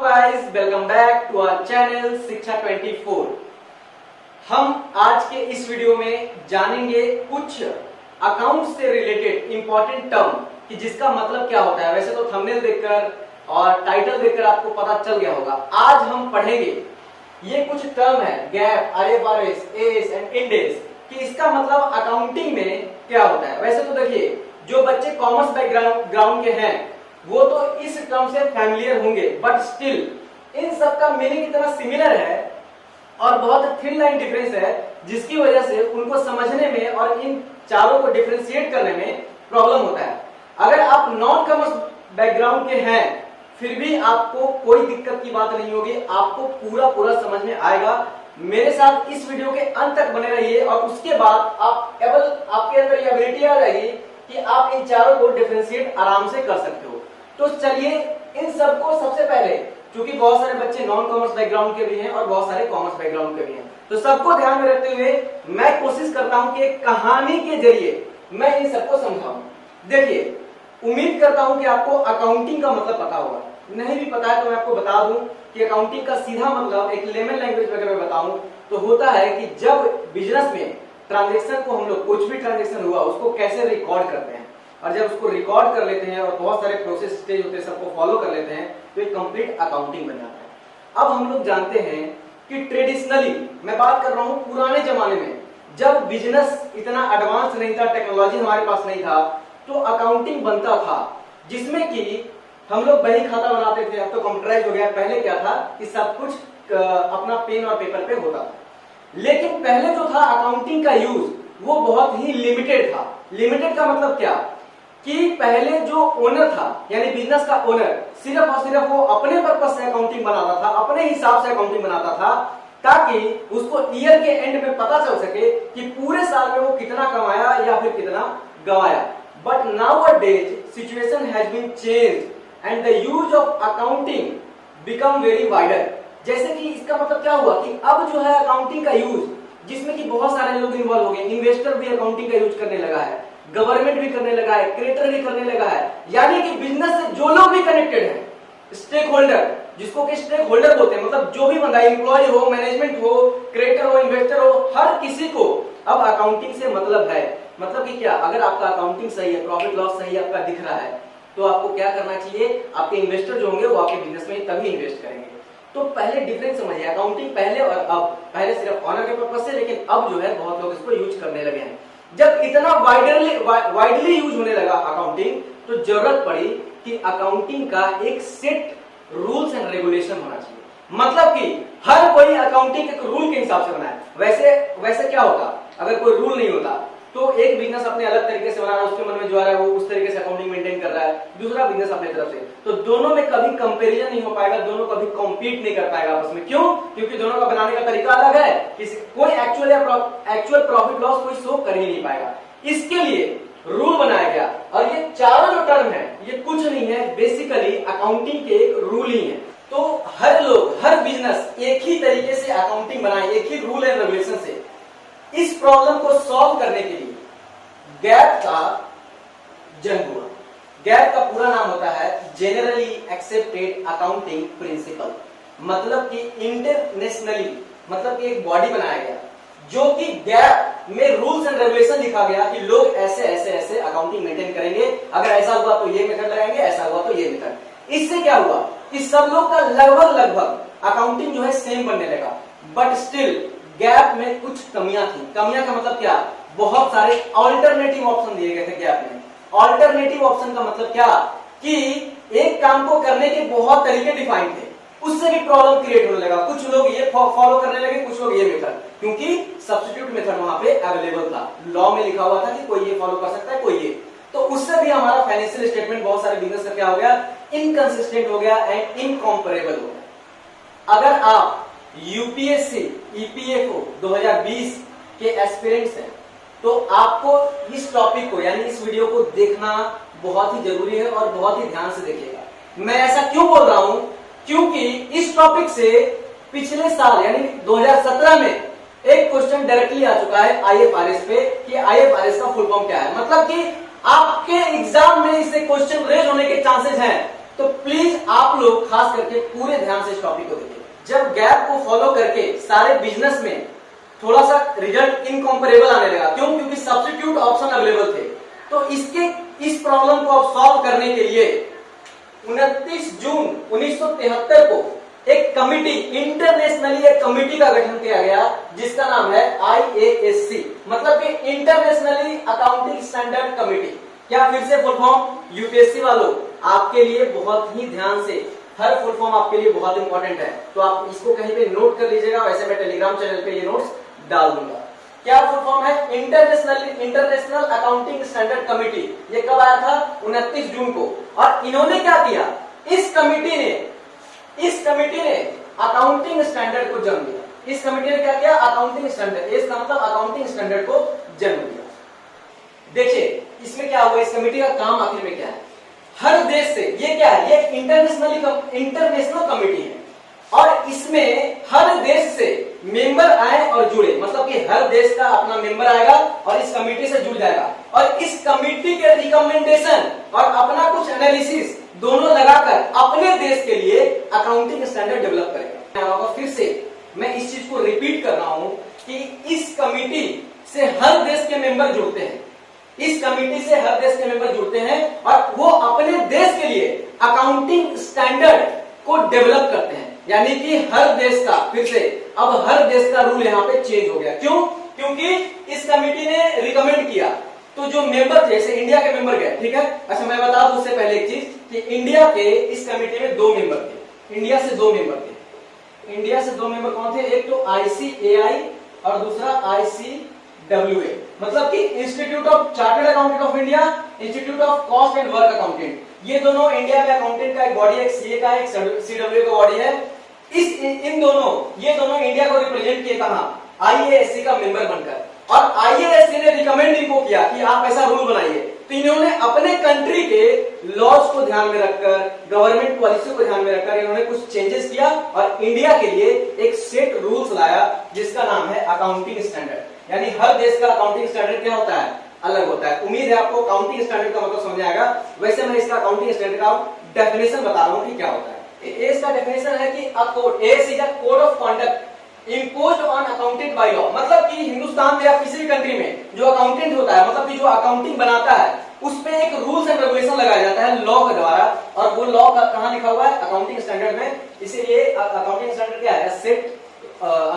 Guys, welcome back to our channel Shiksha 24। हम आज के इस वीडियो में जानेंगे कुछ अकाउंट से रिलेटेड इंपॉर्टेंट टर्म कि जिसका मतलब क्या होता है। वैसे तो थंबनेल देखकर और टाइटल देखकर आपको पता चल गया होगा। आज हम पढ़ेंगे ये कुछ टर्म है gap, IFRS, S and end S कि इसका मतलब अकाउंटिंग में क्या होता है। वैसे तो देखिए, जो बच्चे कॉमर्स बैकग्राउंड के हैं वो तो इस टर्म से फैमिलियर होंगे, बट स्टिल इन सब का मीनिंग इतना सिमिलर है और बहुत थिन लाइन डिफरेंस है जिसकी वजह से उनको समझने में और इन चारों को डिफरेंशिएट करने में प्रॉब्लम होता है। अगर आप नॉन कॉमर्स बैकग्राउंड के हैं फिर भी आपको कोई दिक्कत की बात नहीं होगी, आपको पूरा समझ में आएगा। मेरे साथ इस वीडियो के अंत तक बने रहिए और उसके बाद आपके अंदर ये एबिलिटी आ जाएगी कि आप इन चारों को डिफरेंशिएट आराम से कर सकते हो। तो चलिए इन सबको सबसे पहले, क्योंकि बहुत सारे बच्चे नॉन कॉमर्स बैकग्राउंड के भी हैं और बहुत सारे कॉमर्स बैकग्राउंड के भी हैं, तो सबको ध्यान में रखते हुए मैं कोशिश करता हूं कि एक कहानी के जरिए मैं इन सबको समझाऊं। देखिए, उम्मीद करता हूं कि आपको अकाउंटिंग का मतलब पता होगा। नहीं भी पता है तो मैं आपको बता दूं कि अकाउंटिंग का सीधा मतलब एक लेमन लैंग्वेज में अगर मैं बताऊं तो होता है कि जब बिजनेस में ट्रांजेक्शन को हम लोग, कुछ भी ट्रांजेक्शन हुआ उसको कैसे रिकॉर्ड करते हैं, और जब उसको रिकॉर्ड कर लेते हैं और बहुत सारे प्रोसेस स्टेज होते हैं सबको फॉलो कर लेते हैं तो एक कंप्लीट अकाउंटिंग बन जाता है। अब हम लोग जानते हैं कि ट्रेडिशनली, मैं बात कर रहा हूं पुराने जमाने में, जब बिजनेस इतना एडवांस नहीं था, टेक्नोलॉजी हमारे पास नहीं था, तो अकाउंटिंग बनता था जिसमें कि हम लोग बही खाता बनाते थे। अब तो कंप्यूटराइज हो गया। पहले क्या था कि सब कुछ अपना पेन और पेपर पे होता था, लेकिन पहले जो था अकाउंटिंग का यूज वो बहुत ही लिमिटेड था। लिमिटेड का मतलब क्या कि पहले जो ओनर था यानी बिजनेस का ओनर सिर्फ और सिर्फ वो अपने पर्पस से अकाउंटिंग बनाता था, अपने हिसाब से अकाउंटिंग बनाता था, ताकि उसको ईयर के एंड में पता चल सके कि पूरे साल में वो कितना कमाया या फिर कितना गवाया। But nowadays situation has been changed and the use of accounting become very wider. जैसे कि इसका मतलब क्या हुआ कि अब जो है अकाउंटिंग का यूज, जिसमें कि बहुत सारे लोग इन्वॉल्व हो गए, इन्वेस्टर भी अकाउंटिंग का यूज करने लगा है, गवर्नमेंट भी करने लगा है, क्रिएटर भी करने लगा है, यानी कि बिजनेस से जो लोग भी कनेक्टेड हैं, स्टेक होल्डर, जिसको कि स्टेक होल्डर बोलते हैं, मतलब जो भी बंदा, एम्प्लॉय हो, मैनेजमेंट हो, क्रिएटर हो, इन्वेस्टर हो, हर किसी को अब अकाउंटिंग से मतलब है। मतलब कि क्या, अगर आपका अकाउंटिंग सही है, प्रॉफिट लॉस सही आपका दिख रहा है, तो आपको क्या करना चाहिए, आपके इन्वेस्टर जो होंगे वो आपके बिजनेस में तभी इन्वेस्ट करेंगे। तो पहले डिफरेंस समझिए, अकाउंटिंग पहले और अब। पहले सिर्फ ऑनर के पर्पस से, लेकिन अब जो है बहुत लोग इसको यूज करने लगे हैं। जब इतना वाइडली यूज होने लगा अकाउंटिंग, तो जरूरत पड़ी कि अकाउंटिंग का एक सेट रूल्स एंड रेगुलेशन होना चाहिए। मतलब कि हर कोई अकाउंटिंग एक रूल के हिसाब से बनाए। वैसे क्या होता अगर कोई रूल नहीं होता, तो एक बिजनेस अपने अलग तरीके से बना रहा है, उसके मन में जो आ रहा है वो उस तरीके से अकाउंटिंग मेंटेन कर रहा है, दूसरा बिजनेस अपने तरफ से, तो दोनों में कभी कंपैरिजन नहीं हो पाएगा, दोनों कभी कॉम्पीट नहीं कर पाएगा आपस में। क्यों? क्योंकि दोनों का बनाने का तरीका अलग है। कोई एक्चुअल प्रॉफिट लॉस कोई शो कर ही नहीं पाएगा। इसके लिए रूल बनाया गया, और ये चारों जो टर्म है ये कुछ नहीं है, बेसिकली अकाउंटिंग के एक रूल ही है। तो हर लोग, हर बिजनेस एक ही तरीके से अकाउंटिंग बनाए, एक ही रूल एंड रेगुलेशन से। इस प्रॉब्लम को सॉल्व करने के लिए गैप का जन्म हुआ। गैप का पूरा नाम होता है जनरली एक्सेप्टेड अकाउंटिंग प्रिंसिपल। मतलब कि इंटरनेशनली, मतलब कि एक बॉडी बनाया गया जो कि गैप में रूल्स एंड रेगुलेशन लिखा गया कि लोग ऐसे ऐसे ऐसे अकाउंटिंग मेंटेन करेंगे, अगर ऐसा हुआ तो ये मेथड लगाएंगे, ऐसा हुआ तो ये मेथड। इससे क्या हुआ कि सब लोग का लगभग अकाउंटिंग जो है सेम बनने लगा। बट स्टिल गैप में कुछ कमियां थी। कमियां का मतलब क्या, बहुत सारे ऑल्टरनेटिव ऑप्शन दिए गए थे गैप में। ऑल्टरनेटिव ऑप्शन का मतलब क्या कि एक काम को करने के बहुत तरीके डिफाइन थे, उससे भी प्रॉब्लम क्रिएट होने लगा। कुछ लोग ये फॉलो करने लगे, कुछ लोग ये मेथड, क्योंकि सब्स्टिट्यूट मेथड वहां पे अवेलेबल था, लॉ में लिखा हुआ था कि कोई ये फॉलो कर सकता है, कोई ये। तो उससे भी हमारा फाइनेंशियल स्टेटमेंट बहुत सारे बिजनेस का क्या हो गया, इनकंसिस्टेंट हो गया एंड इनकॉम्परेबल हो गया। अगर आप यूपीएससी ईपीएफओ 2020 के एस्पिरेंट्स हैं तो आपको इस टॉपिक को, यानी इस वीडियो को देखना बहुत ही जरूरी है और बहुत ही ध्यान से देखिएगा। मैं ऐसा क्यों बोल रहा हूं, क्योंकि इस टॉपिक से पिछले साल यानी 2017 में एक क्वेश्चन डायरेक्टली आ चुका है IFRS पे कि IFRS का फुल फॉर्म क्या है। मतलब कि आपके एग्जाम में इससे क्वेश्चन रेज होने के चांसेस हैं तो प्लीज आप लोग खास करके पूरे ध्यान से इस टॉपिक को देखिए। जब गैप को फॉलो करके सारे बिजनेस में थोड़ा सा रिजल्ट इनकम्पेरेबल आने लगा, क्यों? क्योंकि सब्स्टिट्यूट ऑप्शन अवेलेबल थे। तो इस प्रॉब्लम को अब सॉल्व करने के लिए 29 जून 1973 को एक कमिटी, इंटरनेशनली एक कमिटी का गठन किया गया जिसका नाम है IASC, मतलब कि इंटरनेशनली अकाउंटिंग स्टैंडर्ड कमिटी। क्या फिर से फुल फॉर्म? यूपीएससी वालों आपके लिए बहुत ही ध्यान से, हर फुल फॉर्म आपके लिए बहुत इंपॉर्टेंट है, तो आप इसको कहीं पे नोट कर लीजिएगा। वैसे मैं टेलीग्राम चैनल पे ये नोट्स डाल दूंगा। क्या फुल फॉर्म है? International accounting standard committee. ये कब आया था? 29 जून को। और इन्होंने क्या किया? इस कमिटी ने अकाउंटिंग स्टैंडर्ड को जन्म दिया। इस कमिटी ने क्या किया? अकाउंटिंग स्टैंडर्ड, इसका मतलब अकाउंटिंग स्टैंडर्ड को जन्म दिया। देखिए इसमें क्या हुआ, इस कमिटी का काम आखिर में क्या है? हर देश से, ये क्या है? ये इंटरनेशनल कमिटी है और इसमें हर देश से मेंबर आए और जुड़े, मतलब कि हर देश का अपना मेंबर आएगा और इस कमिटी से जुड़ जाएगा और इस कमिटी के रिकमेंडेशन और अपना कुछ एनालिसिस दोनों लगाकर अपने देश के लिए अकाउंटिंग स्टैंडर्ड डेवलप करेगा। फिर से मैं इस चीज को रिपीट कर रहा हूं कि इस कमिटी से हर देश के मेंबर जुड़ते हैं, इस कमिटी से हर देश के मेंबर जुड़ते हैं और वो अपने देश के लिए अकाउंटिंग स्टैंडर्ड को डेवलप करते हैं। यानी कि हर देश का, फिर से अब हर देश का रूल यहाँ पे चेंज हो गया। क्यों? क्योंकि इस कमिटी ने रिकमेंड किया, तो जो मेंबर थे, जैसे इंडिया के मेंबर गए, ठीक है। अच्छा मैं बता दूं उससे पहले एक चीज कि इंडिया के इस कमिटी में 2 मेंबर थे, इंडिया से 2 मेंबर थे। इंडिया से 2 मेंबर कौन थे? एक तो ICAI और दूसरा ICWA, मतलब कि institute of chartered accountant of India, institute of cost and work accountant. ये दोनों इंडिया में अकाउंटेंट का एक बॉडी है, एक CA का, एक CWA का बॉडी है। ये दोनों इंडिया को रिप्रेजेंट किए कहां? IASC का मेंबर बनकर। और IASC ने रिकमेंड इनको किया कि आप ऐसा रूल बनाइए, तो इन्होंने अपने कंट्री के लॉज को ध्यान में रखकर, गवर्नमेंट पॉलिसी को ध्यान में रखकर इन्होंने कुछ चेंजेस किया और इंडिया के लिए एक सेट रूल्स लाया जिसका नाम है अकाउंटिंग स्टैंडर्ड। यानी हर देश का अकाउंटिंग स्टैंडर्ड क्या होता है? अलग होता है। उम्मीद है आपको अकाउंटिंग स्टैंडर्ड का मतलब समझ आएगा। वैसे मैं इसका अकाउंटिंग स्टैंडर्ड का डेफिनेशन बता रहा हूं कि क्या होता है। इसका डेफिनेशन है कि is a code of conduct imposed on accountant by law, मतलब कि हिंदुस्तान में या किसी भी कंट्री में जो अकाउंटेंट होता है, मतलब कि जो अकाउंटिंग बनाता है, उस पे एक रूल्स एंड रेगुलेशन लगाया जाता है लॉ के द्वारा। और वो लॉ का कहां लिखा हुआ है? अकाउंटिंग स्टैंडर्ड में। इसीलिए अकाउंटिंग स्टैंडर्ड क्या है?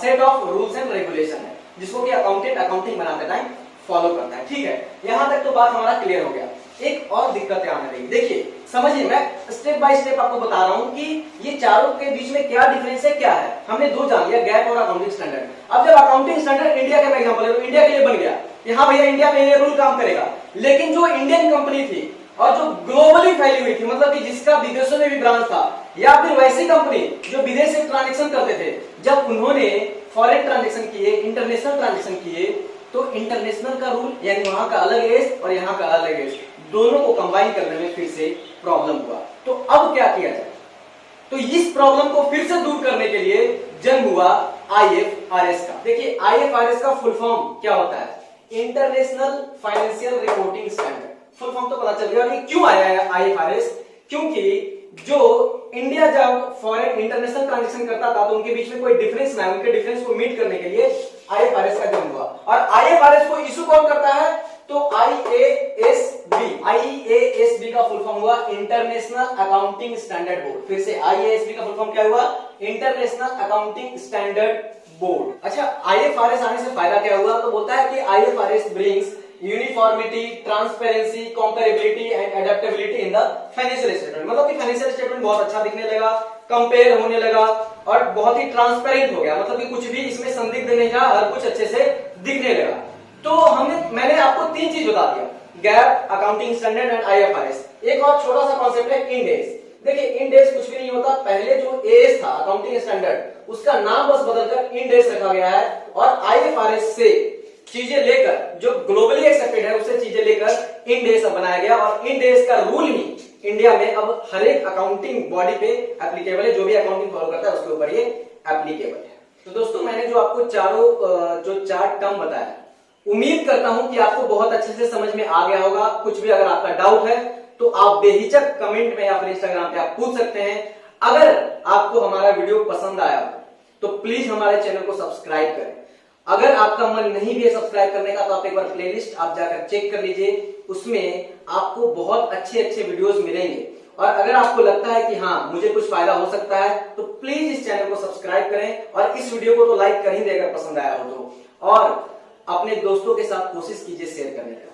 Set of rules and regulation है जिसको कि अकाउंटेंट अकाउंटिंग बनाते टाइम फॉलो करता है। ठीक है, यहां तक तो बात हमारा क्लियर हो गया। एक और दिक्कत आने लगी, देखिए समझिए, मैं स्टेप बाय स्टेप आपको बता रहा हूं कि ये चारों के बीच में क्या डिफरेंस है, क्या है। हमने 2 जान लिया, गैप और अकाउंटिंग स्टैंडर्ड। अब जब अकाउंटिंग स्टैंडर्ड इंडिया का एग्जांपल है, तो इंडिया के लिए बन गया कि हाँ भैया इंडिया में ये रूल काम करेगा। लेकिन जो इंडियन कंपनी थी और जो ग्लोबली फैली हुई थी, मतलब कि जिसका विदेशों में भी ब्रांच था, या फिर वैसी कंपनी जो विदेश से ट्रांजेक्शन करते थे, जब उन्होंने फॉरेन ट्रांजेक्शन किए, इंटरनेशनल ट्रांजेक्शन किए, तो इंटरनेशनल का रूल यानी वहां का अलग एज और यहाँ का अलग एज, दोनों को कंबाइन करने में फिर से प्रॉब्लम हुआ। तो अब क्या किया जाए? तो इस प्रॉब्लम को फिर से दूर करने के लिए जन्म हुआ IFRS का। देखिए IFRS का फुल फॉर्म क्या होता है? International financial reporting standard. Full form तो पता चल गया। क्यों आया है IFRS? क्योंकि जो इंडिया जब फॉरेन इंटरनेशनल ट्रांजेक्शन करता था तो उनके बीच में कोई डिफरेंस ना, उनके डिफरेंस को मीट करने के लिए IFRS का जन्म हुआ। और IFRS को इशू कौन करता है? तो IASB का फुल फॉर्म हुआ इंटरनेशनल अकाउंटिंग स्टैंडर्ड बोर्ड। फिर से IASB का फुल फॉर्म क्या हुआ? International accounting standard board. अच्छा, IFRS आने से फायदा क्या हुआ? तो बोलता है कि IFRS brings uniformity, transparency, comparability and adaptability in the financial statement. मतलब कि फाइनेंशियल स्टेटमेंट बहुत अच्छा दिखने लगा, कंपेयर होने लगा और बहुत ही ट्रांसपेरेंट हो गया। मतलब कि कुछ भी इसमें संदिग्ध नहीं रहा, हर कुछ अच्छे से दिखने लगा। तो मैंने आपको 3 चीज बता दिया, gap, accounting standard and IFRS। एक और छोटा सा कॉन्सेप्ट है इंडेक्स। देखिए इंडेक्स कुछ भी नहीं होता, पहले जो एज था अकाउंटिंग स्टैंडर्ड, उसका नाम बस बदलकर इंडेक्स रखा गया है। और IFRS से चीजें लेकर, जो ग्लोबली एक्सेप्टेड है, उससे चीजें लेकर इंडेक्स बनाया गया। और इंडेक्स का रूल ही इंडिया में अब हर एक अकाउंटिंग बॉडी पे एप्लीकेबल है। जो भी अकाउंटिंग फॉलो करता है उसके ऊपर ये एप्लीकेबल है। तो दोस्तों मैंने जो आपको जो 4 टर्म बताया, उम्मीद करता हूं कि आपको बहुत अच्छे से समझ में आ गया होगा। कुछ भी अगर आपका डाउट है तो आप बेहिचक कमेंट में या फिर इंस्टाग्राम पे आप पूछ सकते हैं। अगर आपको हमारा वीडियो पसंद आया तो प्लीज हमारे चैनल को सब्सक्राइब करें। अगर आपका मन नहीं भी है सब्सक्राइब करने का तो आप एक बार प्लेलिस्ट आप जाकर चेक कर लीजिए, उसमें आपको बहुत अच्छे अच्छे वीडियोस मिलेंगे। और अगर आपको लगता है कि हाँ मुझे कुछ फायदा हो सकता है तो प्लीज इस चैनल को सब्सक्राइब करें और इस वीडियो को तो लाइक कर ही देगा पसंद आया हो तो, और अपने दोस्तों के साथ कोशिश कीजिए शेयर करने का।